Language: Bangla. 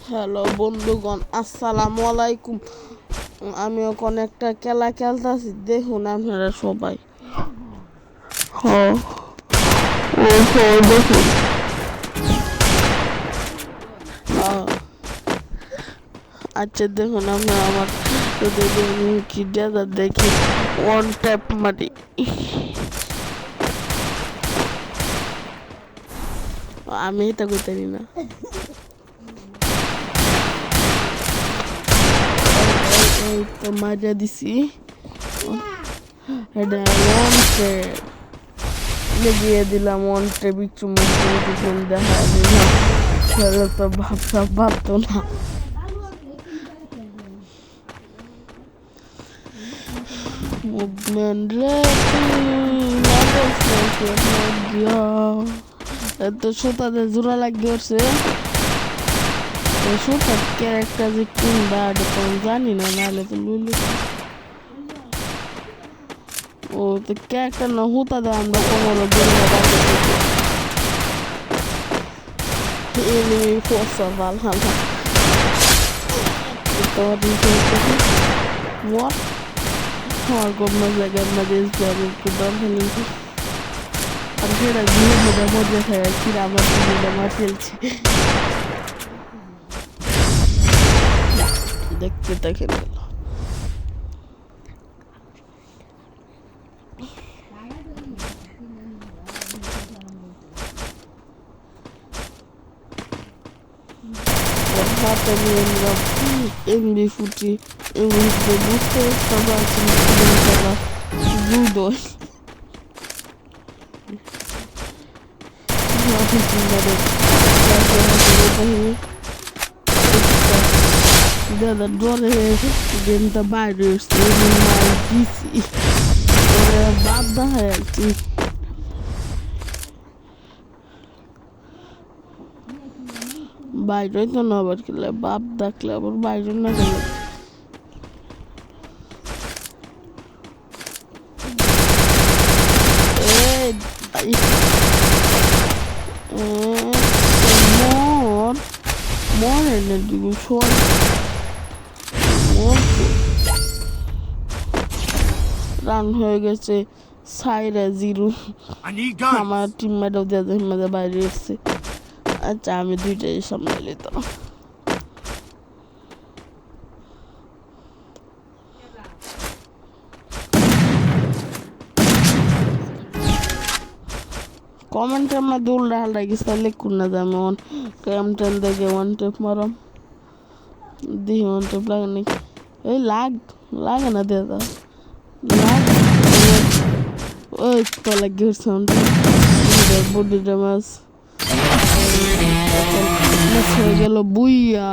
হ্যালো বন্ধুগণ, আসসালামু আলাইকুম। আমি এখন একটা খেলা খেলতেছি, দেখুন আপনারা সবাই। দেখুন। আচ্ছা দেখুন, আপনারা আমার কি ডেজার দেখি, ওয়ান ট্যাপ মারি। আমি এটা করতে না। এই তো মজা দিছি। এটা লেগিয়ে দিলাম ওয়ানটে বিচ্ছু মুখ দেখা দিলাম। ছেলে তো ভাবতো না। মুভমেন্ট এত সুতাতে জোড়া লাগিয়ে উঠছে। সুতার ক্যারেক্টার যে কোনটা জানি না, নাহলে তো লুলু। ও তো ক্যারেক্টার না, হুতা দেয় আমরা কোমরে enemy force of Valhalla. What? আমার কোনো জায়গার মধ্যে যাবে একটু দরকার নেই। আর সেটা দিয়ে মধ্যে খায় কি আমার মার ফেলছে। দেখতে দেখে গেল। হাতে নিয়ে নিলাম এমনি ফুটি, এমনি বুঝতে পারছি না দুধ। দাদা ডরে গেমটা বাইরে এসছে, দিছি বাদ দেখা যাচ্ছি। বাইরে তো না, আবার খেলে বাপ ডাকলে আবার বাইরে না গেলে রান হয়ে গেছে 4-0। আমার টিমমেটও দিয়ে বাইরে এসছে। আচ্ছা আমি দুইটাই সামনে তো। কমেন্টে আমার দৌড় ডালটা গেছে লিখুন না যে আমি ক্যামটেন দেখে ওয়ান টেপ মারাম দিয়ে ওয়ান টেপ লাগে নাকি। এই লাগে না দাদা, ওই তো লাগে বডিটা মাছ হয়ে গেল বুইয়া।